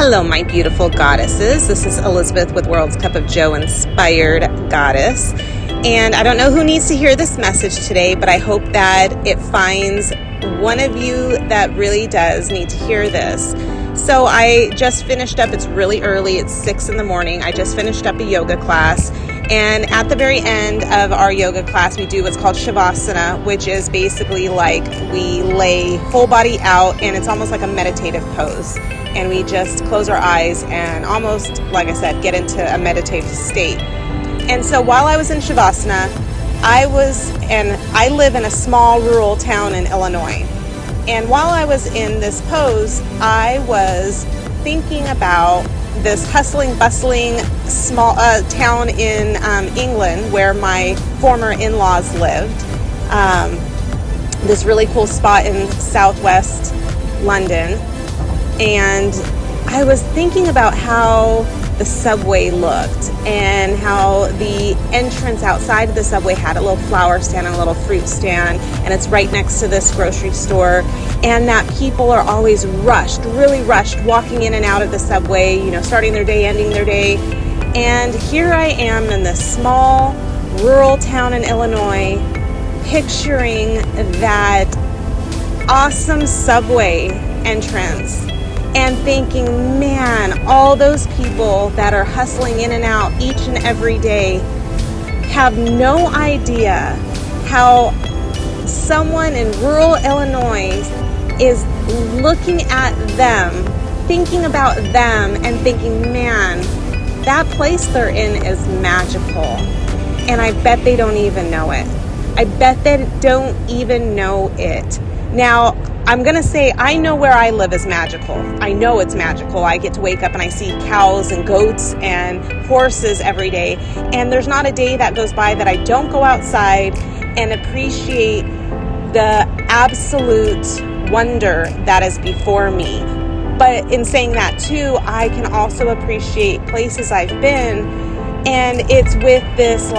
Hello, my beautiful goddesses. This is Elizabeth with World's Cup of Joe, Inspired Goddess. And I don't know who needs to hear this message today, but I hope that it finds one of you that really does need to hear this. So I just finished up, it's really early, it's 6 in the morning. I just finished up a yoga class. And at the very end of our yoga class, we do what's called Shavasana, which is basically like we lay full body out and it's almost like a meditative pose. And we just close our eyes and almost, like I said, get into a meditative state. And so while I was in Shavasana, I live in a small rural town in Illinois. And while I was in this pose, I was thinking about this hustling, bustling small town in England where my former in-laws lived. This really cool spot in southwest London. And I was thinking about how the subway looked and how the entrance outside of the subway had a little flower stand and a little fruit stand, and it's right next to this grocery store, and that people are always rushed, really rushed, walking in and out of the subway, starting their day, ending their day. And here I am in this small rural town in Illinois, picturing that awesome subway entrance and thinking, man, all those people that are hustling in and out each and every day have no idea how someone in rural Illinois is looking at them, thinking about them, and thinking, man, that place they're in is magical. And I bet they don't even know it. I bet they don't even know it. Now, I'm going to say I know where I live is magical. I know it's magical. I get to wake up and I see cows and goats and horses every day. And there's not a day that goes by that I don't go outside and appreciate the absolute wonder that is before me. But in saying that too, I can also appreciate places I've been, and it's with this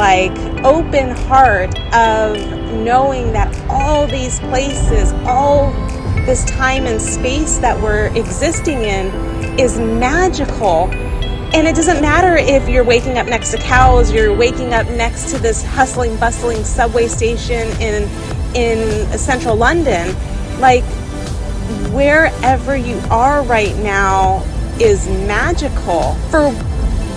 open heart of knowing that all these places, all this time and space that we're existing in is magical. And it doesn't matter if you're waking up next to cows, you're waking up next to this hustling, bustling subway station in central London. Wherever you are right now is magical for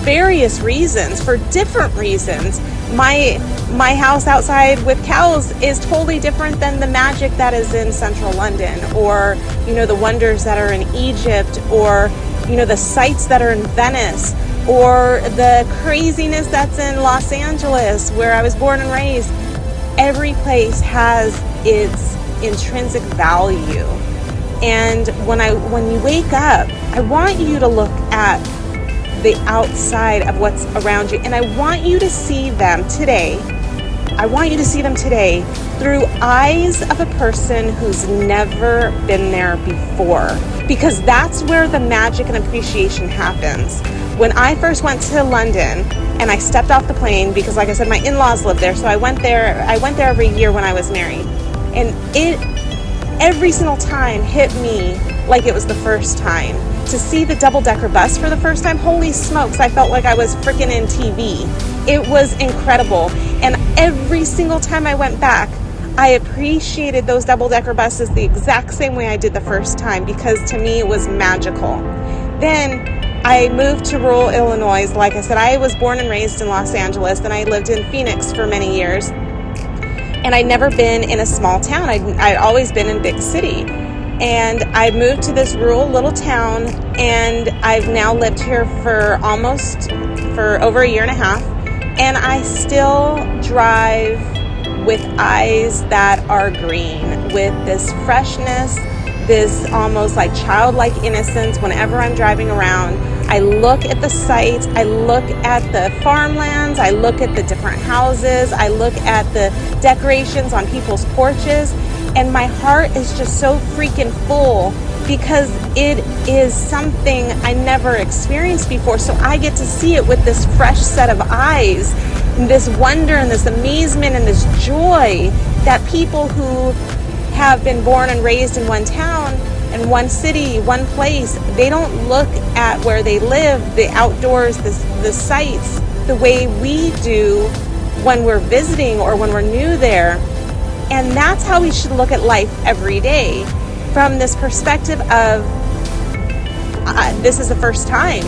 various reasons, for different reasons. My house outside with cows is totally different than the magic that is in central London, or the wonders that are in Egypt, or the sights that are in Venice, or the craziness that's in Los Angeles where I was born and raised. Every place has its intrinsic value. And when you wake up, I want you to look at the outside of what's around you, and I want you to see them today. I want you to see them today through eyes of a person who's never been there before, because that's where the magic and appreciation happens. When I first went to London and I stepped off the plane, because like I said, my in-laws live there, so I went there every year when I was married, and it every single time hit me like it was the first time. To see the double-decker bus for the first time, holy smokes, I felt like I was freaking in TV. It was incredible. And every single time I went back, I appreciated those double-decker buses the exact same way I did the first time, because to me it was magical. Then I moved to rural Illinois. Like I said, I was born and raised in Los Angeles, then I lived in Phoenix for many years. And I'd never been in a small town. I'd always been in big city. And I moved to this rural little town, and I've now lived here for over a year and a half. And I still drive with eyes that are green, with this freshness, this almost like childlike innocence whenever I'm driving around. I look at the sights, I look at the farmlands, I look at the different houses, I look at the decorations on people's porches, and my heart is just so freaking full because it is something I never experienced before. So I get to see it with this fresh set of eyes, this wonder and this amazement and this joy that people who have been born and raised in one town in one city, one place. They don't look at where they live, the outdoors, the sights, the way we do when we're visiting or when we're new there. And that's how we should look at life every day, from this perspective of this is the first time,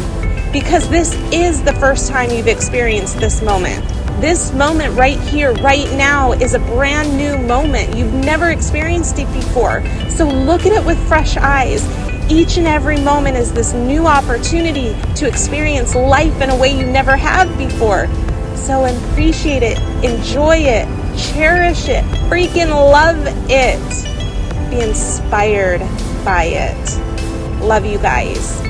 because this is the first time you've experienced this moment. This moment right here, right now, is a brand new moment. You've never experienced it before. So look at it with fresh eyes. Each and every moment is this new opportunity to experience life in a way you never have before. So appreciate it, enjoy it, cherish it, freaking love it. Be inspired by it. Love you guys.